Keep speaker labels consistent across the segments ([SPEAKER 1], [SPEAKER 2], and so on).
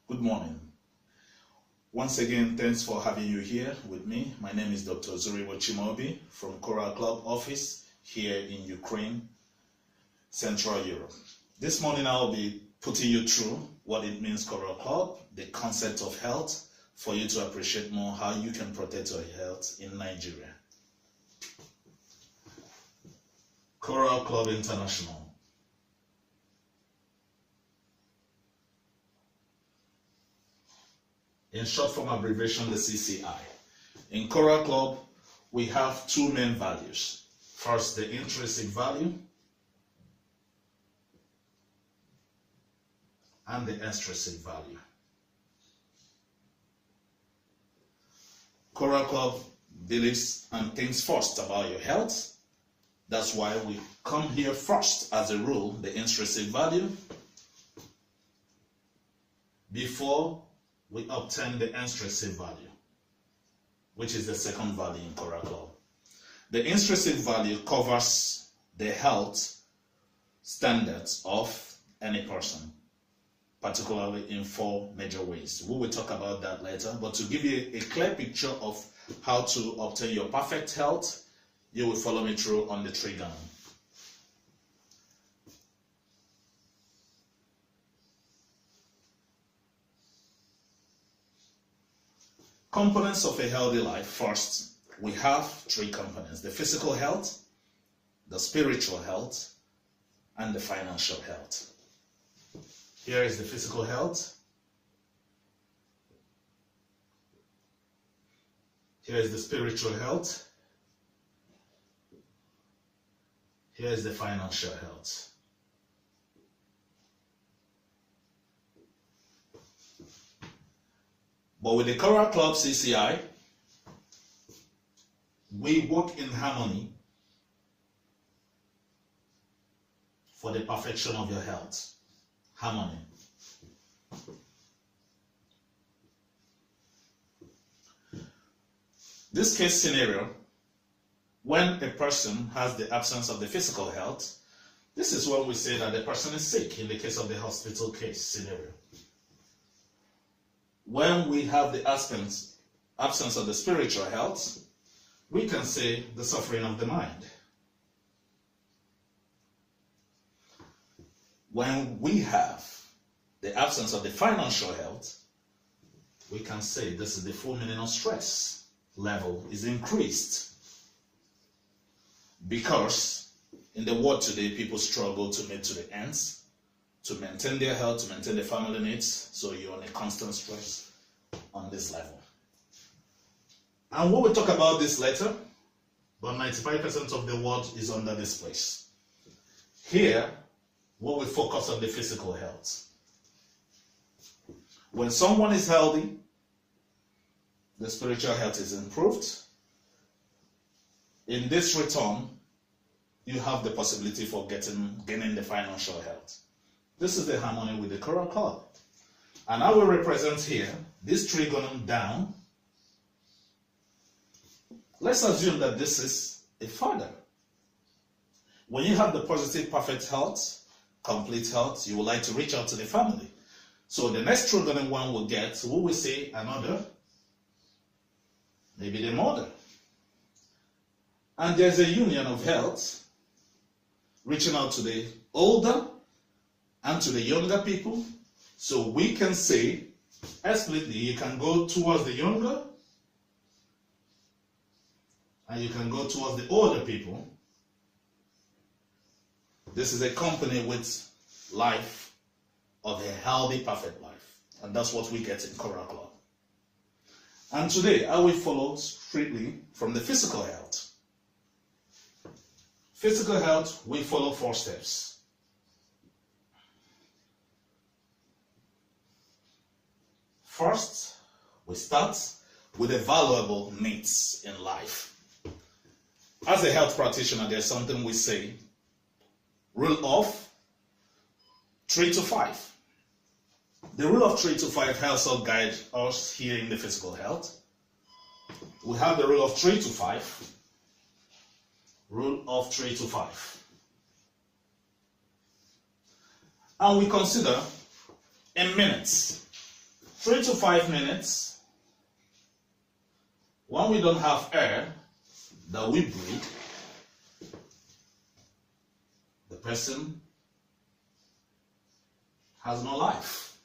[SPEAKER 1] Good morning. Once again, thanks for having you here with me. My name is Dr. Zuriwo Chimobi from Coral Club office here in Ukraine, Central Europe. This morning I'll be putting you through what it means Coral Club, the concept of health, for you to appreciate more how you can protect your health in Nigeria. Coral Club International. In short form abbreviation, the CCI. In Coral Club, we have two main values. First, the intrinsic value and the extrinsic value. Coral Club believes and thinks first about your health. That's why we come here first, as a rule, the intrinsic value, before we obtain the extrinsic value, which is the second value in Coral Club. The intrinsic value covers the health standards of any person, particularly in four major ways. We will talk about that later, but to give you a clear picture of how to obtain your perfect health, you will follow me through on the trigonometry. Components of a healthy life. First, we have three components: the physical health, the spiritual health, and the financial health. Here is the physical health. Here is the spiritual health. Here is the financial health. But with the Coral Club CCI, we work in harmony for the perfection of your health. Harmony. This case scenario, when a person has the absence of the physical health, this is when we say that the person is sick in the case of the hospital case scenario. When we have the absence of the spiritual health, we can say the suffering of the mind. When we have the absence of the financial health, we can say this is the full meaning of stress level is increased. Because in the world today, people struggle to meet to the ends, to maintain their health, to maintain their family needs, so you're on a constant stress on this level. And we will talk about this later, but 95% of the world is under this place. Here, we will focus on the physical health. When someone is healthy, the spiritual health is improved. In this return, you have the possibility for gaining the financial health. This is the harmony with the Coral Club. And I will represent here this trigonum down. Let's assume that this is a father. When you have the positive, perfect health, complete health, you would like to reach out to the family. So the next trigonum one will get, we will say another, maybe the mother. And there's a union of health, reaching out to the older and to the younger people. So we can say, explicitly, you can go towards the younger and you can go towards the older people. This is a company with life of a healthy, perfect life. And that's what we get in Coral Club. And today, I will follow strictly from the physical health. Physical health, we follow 4 steps. First, we start with the valuable needs in life. As a health practitioner, there's something we say, rule of 3 to 5. The rule of 3 to 5 helps us guide us here in the physical health. We have the rule of 3 to 5. Rule of 3 to 5. And we consider in minutes 3 to 5 minutes, when we don't have air that we breathe, the person has no life.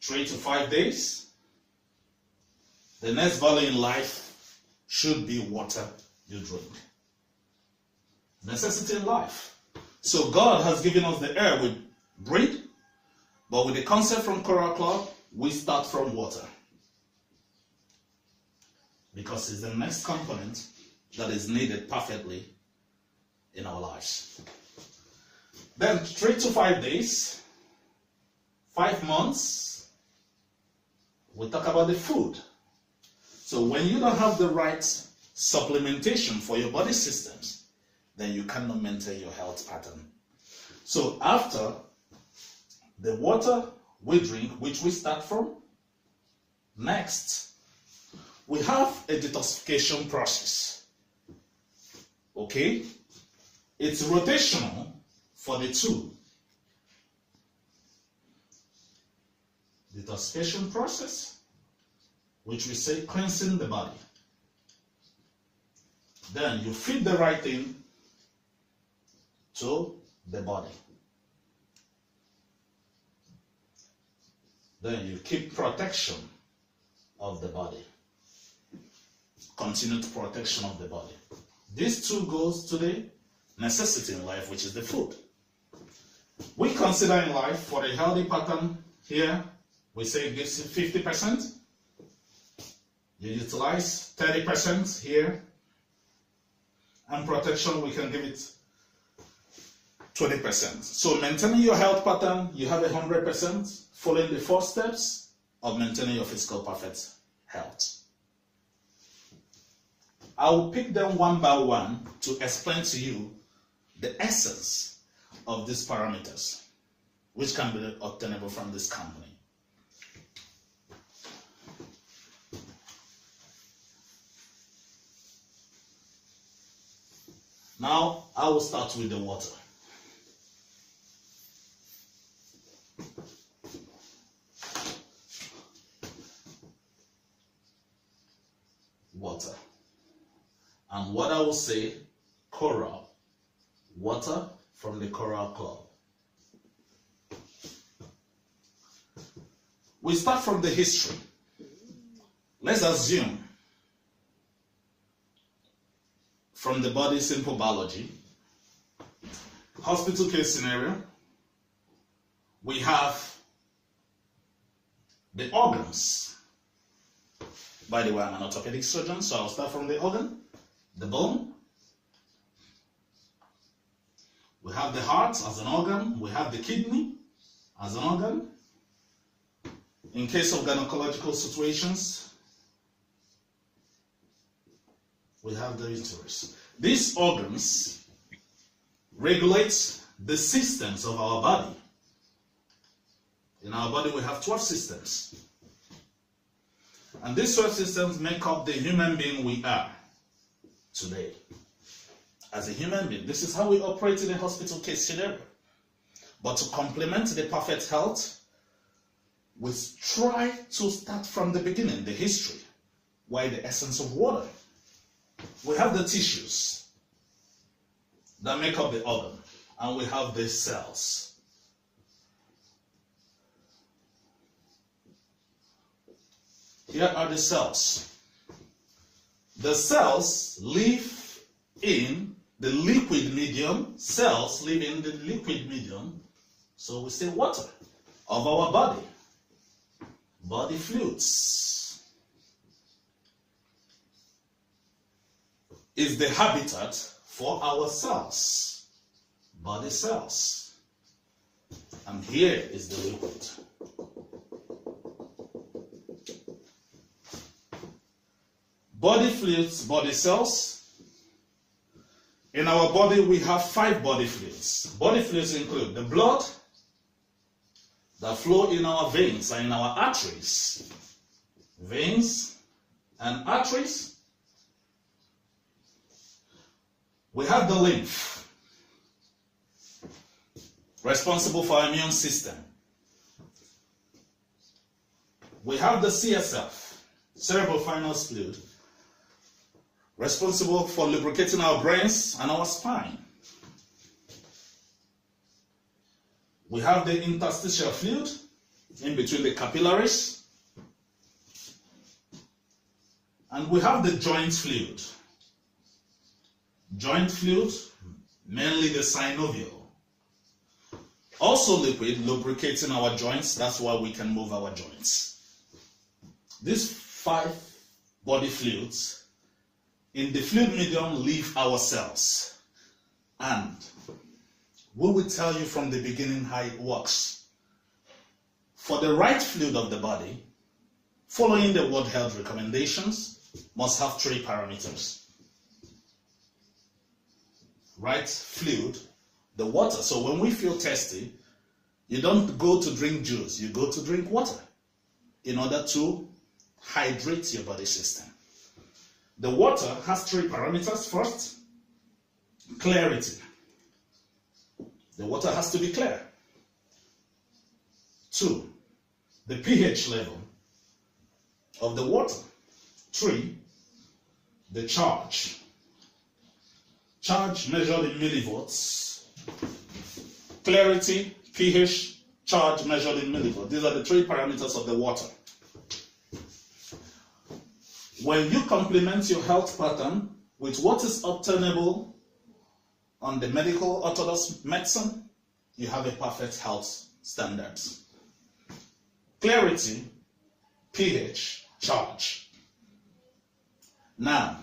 [SPEAKER 1] 3 to 5 days, the next value in life should be water you drink. Necessity in life. So God has given us the air we breathe, but with the concept from Coral Club, we start from water. Because it's the next component that is needed perfectly in our lives. Then 3 to 5 days, 5 months, we talk about the food. So when you don't have the right supplementation for your body systems, then you cannot maintain your health pattern. So after the water we drink, which we start from, next, we have a detoxification process. Okay? It's rotational for the two. Detoxification process, which we say cleansing the body. Then you feed the right thing to the body. Then you keep protection of the body. Continued protection of the body. These two goes to the necessity in life, which is the food. We consider in life for a healthy pattern here, we say it gives you 50%. You utilize 30% here. And protection, we can give it 20%. So maintaining your health pattern, you have 100%, following the 4 steps of maintaining your physical perfect health. I will pick them one by one to explain to you the essence of these parameters, which can be obtainable from this company. Now, I will start with the water. Water. And what I will say, Coral. Water from the Coral Club. We start from the history. Let's assume from the body simple biology, hospital case scenario, we have the organs. By the way, I'm an orthopedic surgeon, so I'll start from the organ, the bone. We have the heart as an organ. We have the kidney as an organ. In case of gynecological situations, we have the uterus. These organs regulate the systems of our body. In our body, we have 12 systems. And these 12 systems make up the human being we are today. As a human being, this is how we operate in a hospital case scenario. But to complement the perfect health, we try to start from the beginning, the history. Why the essence of water? We have the tissues that make up the organ, and we have the cells. Here are the cells. The cells live in the liquid medium. Cells live in the liquid medium. So we say water of our body. Body fluids is the habitat for our cells. Body cells. And here is the liquid. Body fluids, body cells. In our body, we have 5 body fluids. Body fluids include the blood that flow in our veins and in our arteries. Veins and arteries. We have the lymph, responsible for our immune system. we have the CSF, cerebrospinal fluid, responsible for lubricating our brains and our spine. We have the interstitial fluid in between the capillaries. And we have the joint fluid. Joint fluid, mainly the synovial. Also liquid, lubricating our joints. That's why we can move our joints. These 5 body fluids in the fluid medium leave our cells. And we will tell you from the beginning how it works. For the right fluid of the body, following the World Health recommendations, must have 3 parameters. Right fluid, the water. So when we feel thirsty, you don't go to drink juice, you go to drink water in order to hydrate your body system. The water has 3 parameters. First, clarity. The water has to be clear. 2, the pH level of the water. 3, the charge. Charge measured in millivolts. Clarity, pH, charge measured in millivolts. These are the 3 parameters of the water. When you complement your health pattern with what is obtainable on the medical orthodox medicine, you have a perfect health standards. Clarity, pH, charge. Now,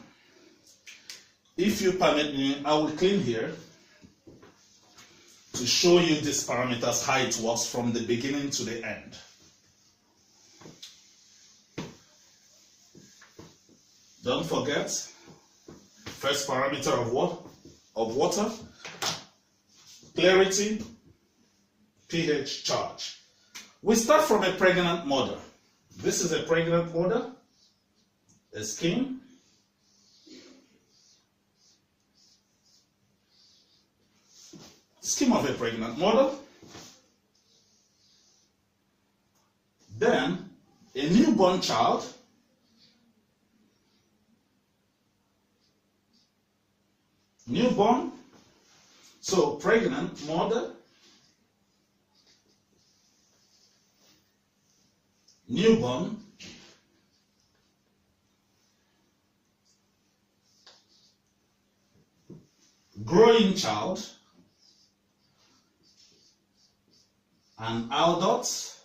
[SPEAKER 1] if you permit me, I will clean here to show you these parameters, how it works from the beginning to the end. Don't forget, first parameter of what? Of water, clarity, pH, charge. We start from a pregnant mother. This is a pregnant mother, a skin. Skin of a pregnant mother. Then a newborn child. Newborn. So pregnant mother. Newborn. Growing child. An adult,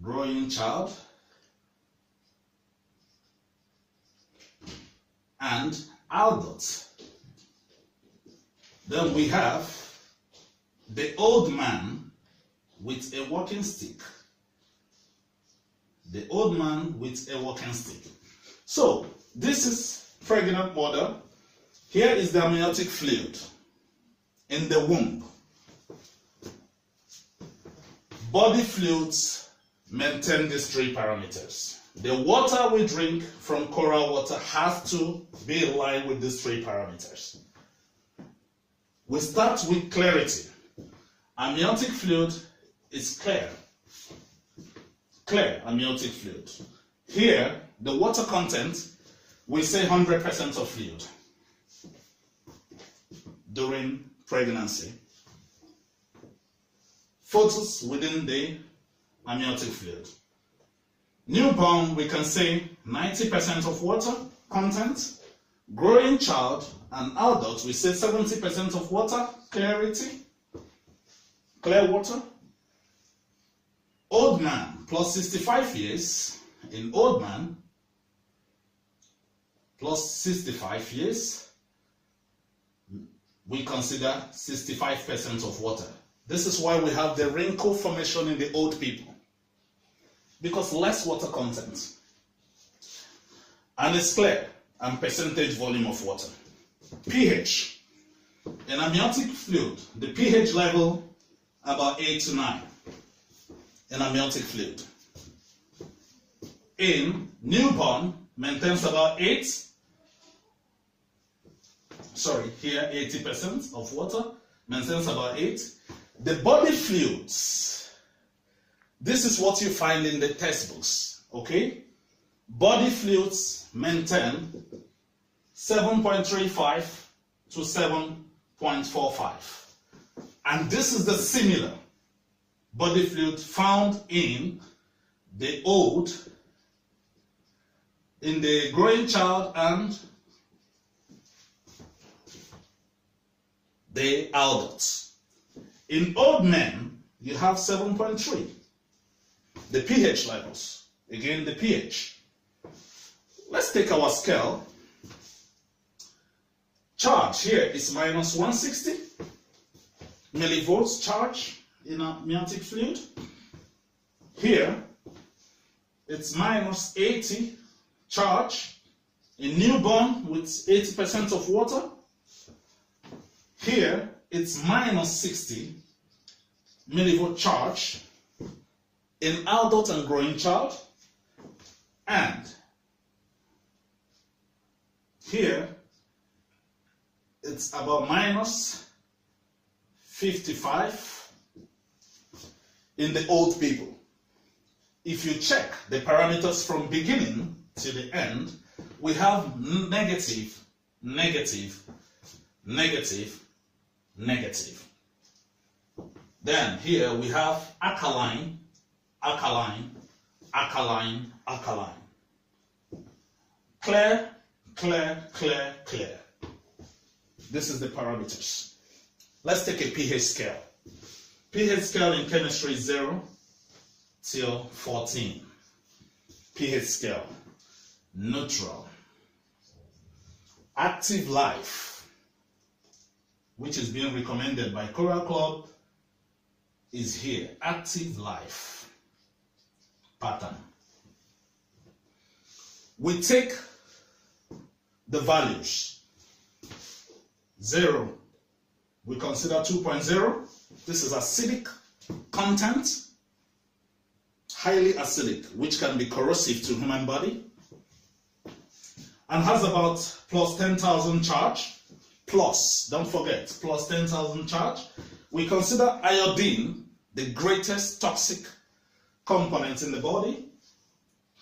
[SPEAKER 1] growing child, and adult. Then we have the old man with a walking stick. The old man with a walking stick. So, this is pregnant mother. Here is the amniotic fluid in the womb. Body fluids maintain these 3 parameters. The water we drink from coral water has to be in line with these 3 parameters. We start with clarity. Amniotic fluid is clear. Clear amniotic fluid. Here, the water content, we say 100% of fluid during pregnancy. Photos within the amniotic fluid. Newborn, we can say 90% of water content. Growing child and adult, we say 70% of water, clarity, clear water. Old man, plus 65 years. In old man, plus 65 years, we consider 65% of water. This is why we have the wrinkle formation in the old people, because less water content. And it's clear, and percentage volume of water. pH. In amniotic fluid, the pH level about 8 to 9 in amniotic fluid. In newborn, maintains about 8. Sorry, here 80% of water, maintains about 8. The body fluids This is what you find in the textbooks, okay? Body fluids maintain 7.35 to 7.45. And this is the similar body fluid found in the old, in the growing child and the adults. In old men, you have 7.3. The pH levels, again the pH. Let's take our scale. Charge here is minus 160 millivolts charge in amniotic fluid. Here, it's minus 80 charge in newborn with 80% of water. Here, it's minus 60 millivolt charge in adult and growing child. And here, it's about minus 55 in the old people. If you check the parameters from beginning to the end, we have negative, negative, negative, negative. Then here we have alkaline, alkaline, alkaline, alkaline. Clear, clear, clear, clear. This is the parameters. Let's take a pH scale. pH scale in chemistry is 0 till 14. pH scale. Neutral. Active life, which is being recommended by Coral Club, is here. Active life pattern. We take the values. 0, we consider 2.0. This is acidic content, highly acidic, which can be corrosive to human body, and has about plus 10,000 charge. Plus, don't forget, plus 10,000 charge. We consider iodine the greatest toxic component in the body,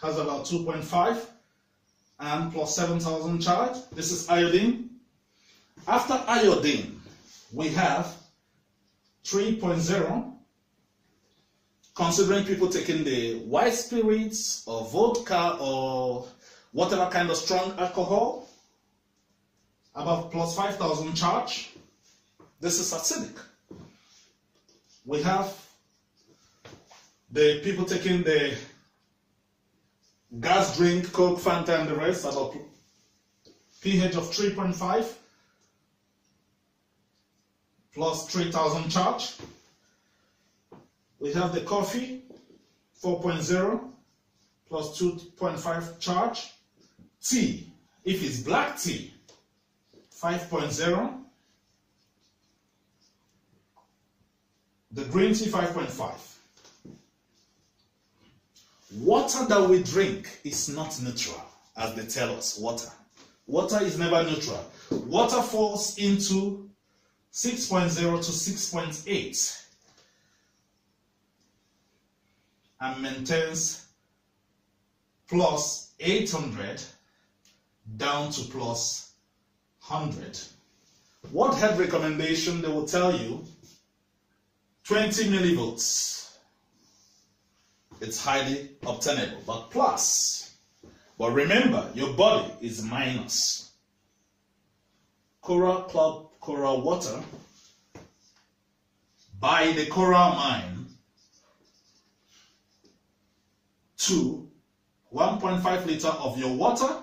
[SPEAKER 1] has about 2.5 and plus 7,000 charge. This is iodine. After iodine, we have 3.0, considering people taking the white spirits or vodka or whatever kind of strong alcohol, about plus 5,000 charge. This is acidic. We have the people taking the gas drink, Coke, Fanta, and the rest, about pH of 3.5 plus 3,000 charge. We have the coffee, 4.0 plus 2.5 charge. Tea, if it's black tea, 5.0. The green tea, 5.5. Water that we drink is not neutral, as they tell us. Water is never neutral. Water falls into 6.0 to 6.8 and maintains plus 800 down to plus 100. What head recommendation they will tell you? 20 millivolts. It's highly obtainable, but plus. But remember, your body is minus. Coral Club Coral Water, by the coral mine, to 1.5 liter of your water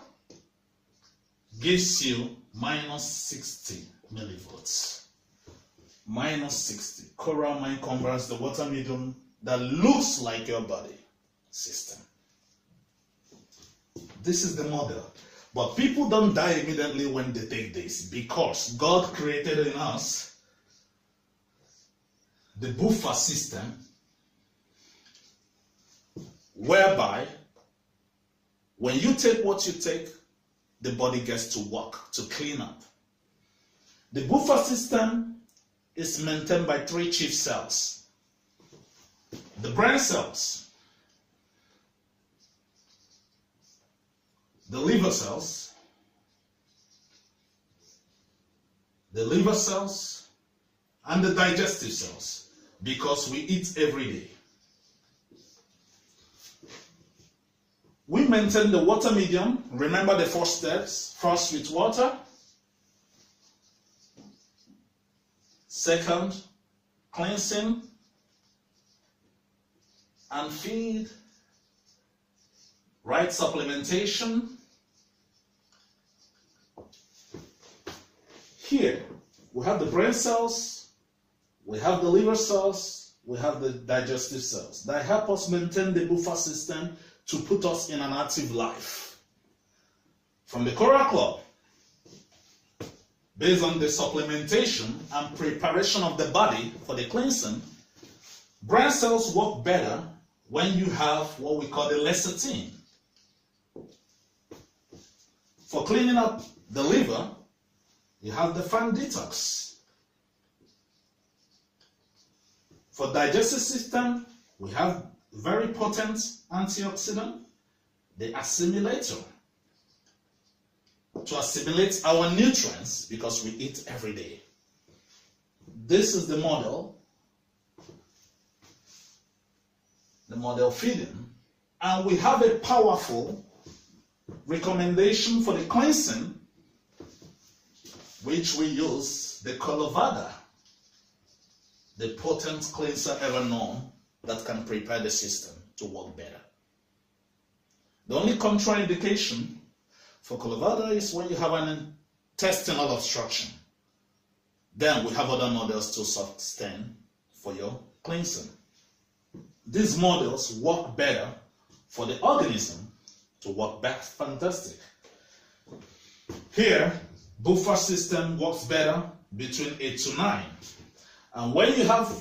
[SPEAKER 1] gives you minus 60 millivolts. Minus 60. Coral mine converts the water medium that looks like your body system. This is the model. But people don't die immediately when they take this, because God created in us the buffer system whereby when you take what you take, the body gets to work, to clean up. The buffer system is maintained by 3 chief cells. the brain cells, the liver cells, and the digestive cells, because we eat every day. We maintain the water medium. Remember the 4 steps. First with water. Second, cleansing and feed. Right supplementation. Here, we have the brain cells, we have the liver cells, we have the digestive cells that help us maintain the buffer system to put us in an active life. From the Coral Club, based on the supplementation and preparation of the body for the cleansing, brain cells work better when you have what we call the lecithin. For cleaning up the liver, you have the fan detox. For digestive system, we have very potent antioxidant, the assimilator, to assimilate our nutrients because we eat every day. This is the model feeding, and we have a powerful recommendation for the cleansing, which we use the Colovada, the potent cleanser ever known that can prepare the system to work better. The only contraindication for Colovada is when you have an intestinal obstruction. Then we have other models to sustain for your cleansing. These models work better for the organism to work back fantastic. Here, buffer system works better between 8 to 9. And when you have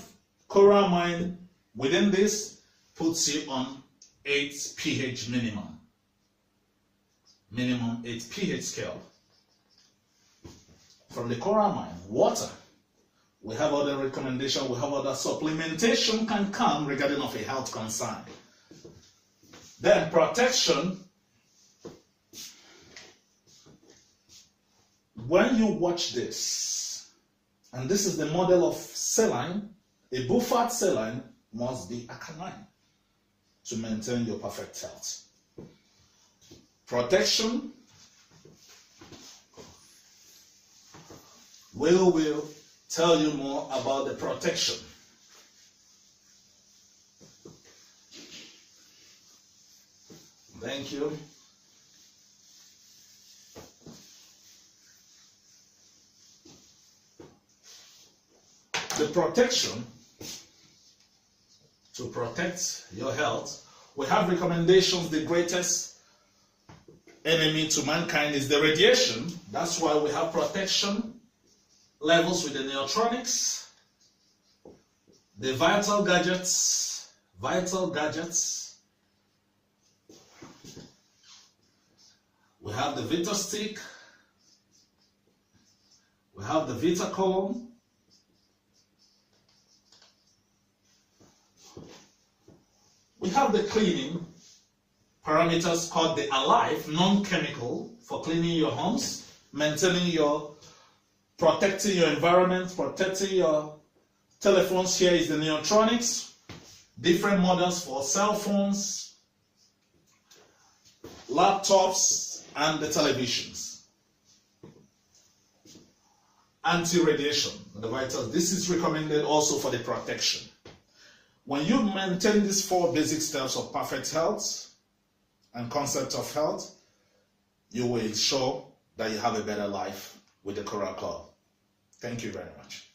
[SPEAKER 1] choramine within this, puts you on 8 pH minimum. Minimum 8 pH scale. From the choramine, water. We have other recommendations, we have other supplementation can come regarding of a health concern. Then protection. When you watch this, and this is the model of saline, a buffered saline must be alkaline to maintain your perfect health. Protection. We will tell you more about the protection. Thank you. The protection, to protect your health, we have recommendations. The greatest enemy to mankind is the radiation. That's why we have protection levels with the neutronics, the vital gadgets. We have the Vita stick, we have the Vita column, we have the cleaning parameters called the Alive, non-chemical, for cleaning your homes, maintaining your, protecting your environment, protecting your telephones. Here is the neutronics, different models for cell phones, laptops, and the televisions. Anti-radiation, the vitals. This is recommended also for the protection. When you maintain these 4 basic steps of perfect health and concept of health, you will ensure that you have a better life with the Coral Club. Thank you very much.